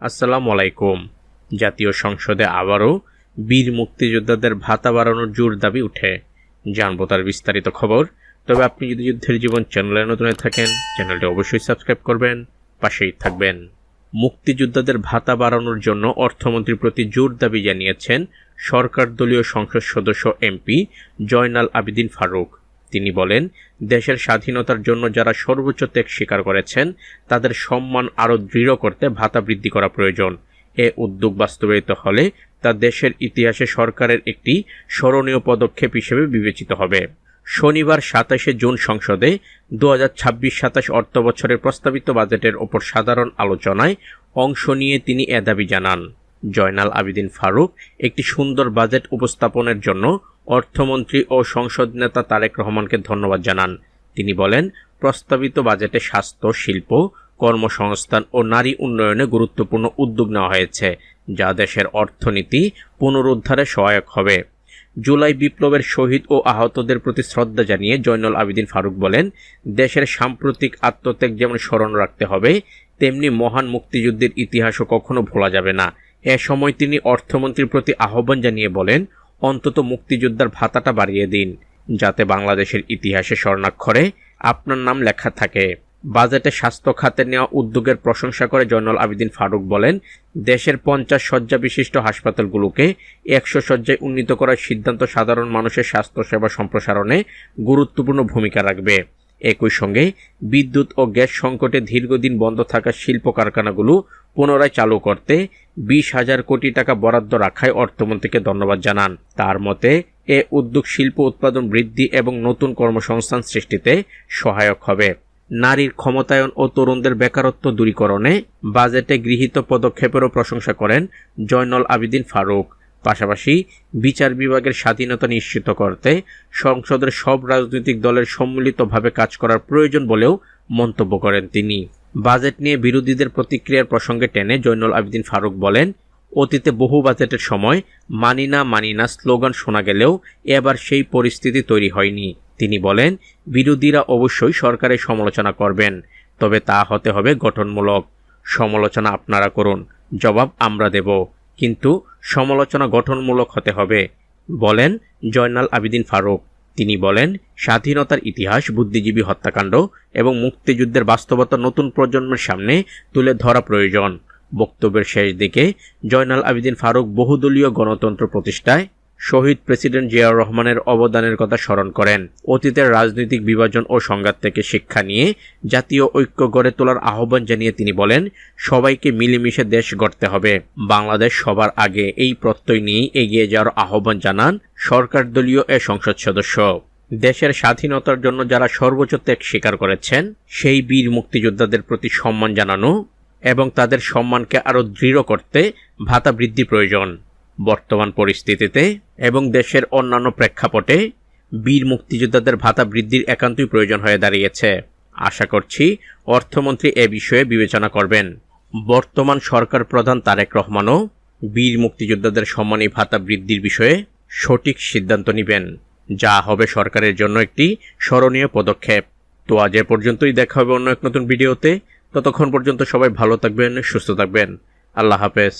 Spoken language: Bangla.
আসসালামু আলাইকুম। জাতীয় সংসদে আবারও বীর মুক্তিযোদ্ধাদের ভাতা বাড়ানোর জোর দাবি উঠে। জানবো তার বিস্তারিত খবর। তবে আপনি যদি যুদ্ধের জীবন চ্যানেলে নতুন হয়ে থাকেন, চ্যানেলটি অবশ্যই সাবস্ক্রাইব করবেন, পাশেই থাকবেন। মুক্তিযোদ্ধাদের ভাতা বাড়ানোর জন্য অর্থমন্ত্রীর প্রতি জোর দাবি জানিয়েছেন সরকার দলীয় সংসদ সদস্য এমপি জয়নাল আবেদিন ফারুক। তিনি বলেন, দেশের স্বাধীনতার জন্য যারা সর্বোচ্চ ত্যাগ স্বীকার করেছেন তাদের সম্মান আরও দৃঢ় করতে ভাতা বৃদ্ধি করা প্রয়োজন। এ উদ্যোগ বাস্তবায়িত হলে তা দেশের ইতিহাসে সরকারের একটি স্মরণীয় পদক্ষেপ হিসেবে বিবেচিত হবে। শনিবার ২৭শে জুন সংসদে ২০২৬-২৭ অর্থবছরের প্রস্তাবিত বাজেটের ওপর সাধারণ আলোচনায় অংশ নিয়ে তিনি এ দাবি জানান। জয়নাল আবেদিন ফারুক একটি সুন্দর বাজেট উপস্থাপনের জন্য অর্থমন্ত্রী ও সংসদ নেতা তারেক রহমানকে ধন্যবাদ জানান। তিনি বলেন, প্রস্তাবিত বাজেটে স্বাস্থ্য, শিল্প, কর্মসংস্থান ও নারী উন্নয়নে গুরুত্বপূর্ণ উদ্যোগ নেওয়া হয়েছে, যা দেশের অর্থনীতি পুনরুদ্ধারে সহায়ক হবে। জুলাই বিপ্লবের শহীদ ও আহতদের প্রতি শ্রদ্ধা জানিয়ে জয়নাল আবেদিন ফারুক বলেন, দেশের সাম্প্রতিক আত্মত্যাগ যেমন স্মরণ রাখতে হবে, তেমনি মহান মুক্তিযুদ্ধের ইতিহাসও কখনো ভোলা যাবে না। এ সময় তিনি অর্থমন্ত্রীর প্রতি আহ্বান জানিয়ে বলেন, অন্তত মুক্তিযোদ্ধার ভাতাটা বাড়িয়ে দিন, যাতে বাংলাদেশের ইতিহাসে স্বর্ণাক্ষরে আপনার নাম লেখা থাকে। বাজেটে স্বাস্থ্য খাতে নেওয়া উদ্যোগের প্রশংসা করে জয়নাল আবেদিন ফারুক বলেন, দেশের ৫০ শয্যা বিশিষ্ট হাসপাতালগুলোকে ১০০ শয্যায় উন্নীত করার সিদ্ধান্ত সাধারণ মানুষের স্বাস্থ্যসেবা সম্প্রসারণে গুরুত্বপূর্ণ ভূমিকা রাখবে। একই সঙ্গে বিদ্যুৎ ও গ্যাস সংকটে দীর্ঘদিন বন্ধ থাকা শিল্প কারখানাগুলো পুনরায় চালু করতে ২০,০০০ কোটি টাকা বরাদ্দ রাখায় অর্থমন্ত্রীকে ধন্যবাদ জানান। তার মতে, এ উদ্যোগ শিল্প উৎপাদন বৃদ্ধি এবং নতুন কর্মসংস্থান সৃষ্টিতে সহায়ক হবে। নারীর ক্ষমতায়ন ও তরুণদের বেকারত্ব দূরীকরণে বাজেটে গৃহীত পদক্ষেপেরও প্রশংসা করেন জয়নাল আবেদিন ফারুক। পাশাপাশি বিচার বিভাগের স্বাধীনতা নিশ্চিত করতে সংসদের সব রাজনৈতিক দলের সম্মিলিতভাবে কাজ করার প্রয়োজন বলেও মন্তব্য করেন তিনি। বাজেট নিয়ে বিরোধীদের প্রতিক্রিয়ার প্রসঙ্গে টেনে জয়নাল আবেদিন ফারুক বলেন, অতীতে বহু বাজেটের সময় মানি না স্লোগান শোনা গেলেও এবার সেই পরিস্থিতি তৈরি হয়নি। তিনি বলেন, বিরোধীরা অবশ্যই সরকারের সমালোচনা করবেন, তবে তা হতে হবে গঠনমূলক। সমালোচনা আপনারা করুন, জবাব আমরা দেব, কিন্তু সমালোচনা গঠনমূলক হতে হবে, বলেন জয়নাল আবেদিন ফারুক। তিনি বলেন, স্বাধীনতার ইতিহাস, বুদ্ধিজীবী হত্যাকাণ্ড এবং মুক্তিযুদ্ধের বাস্তবতা নতুন প্রজন্মের সামনে তুলে ধরা প্রয়োজন। বক্তব্যের শেষ দিকে জয়নাল আবেদিন ফারুক বহুদলীয় গণতন্ত্র প্রতিষ্ঠায় শহীদ প্রেসিডেন্ট জিয়াউর রহমানের অবদানের কথা স্মরণ করেন। অতীতের রাজনৈতিক বিভাজন ও সংঘাত থেকে শিক্ষা নিয়ে জাতীয় ঐক্য গড়ে তোলার আহ্বান জানিয়ে তিনি বলেন, সবাইকে মিলেমিশে দেশ গড়তে হবে, বাংলাদেশ সবার আগে। এই প্রত্যয় নিয়েই এগিয়ে যাওয়ার আহ্বান জানান সরকার দলীয় এ সংসদ সদস্য। দেশের স্বাধীনতার জন্য যারা সর্বোচ্চ ত্যাগ স্বীকার করেছেন, সেই বীর মুক্তিযোদ্ধাদের প্রতি সম্মান জানানো এবং তাদের সম্মানকে আরও দৃঢ় করতে ভাতা বৃদ্ধি প্রয়োজন। বর্তমান পরিস্থিতিতে এবং দেশের অন্যান্য প্রেক্ষাপটে বীর মুক্তিযোদ্ধাদের ভাতা বৃদ্ধির একান্তই প্রয়োজন হয়ে দাঁড়িয়েছে। আশা করছি অর্থমন্ত্রী এ বিষয়ে বিবেচনা করবেন। বর্তমান সরকার প্রধান তারেক রহমানও বীর মুক্তিযোদ্ধাদের সম্মানী ভাতা বৃদ্ধির বিষয়ে সঠিক সিদ্ধান্ত নেবেন, যা হবে সরকারের জন্য একটি স্মরণীয় পদক্ষেপ। তো আজ এ পর্যন্তই, দেখা হবে অন্য এক নতুন ভিডিওতে। ততক্ষণ পর্যন্ত সবাই ভালো থাকবেন, সুস্থ থাকবেন। আল্লাহ হাফেজ।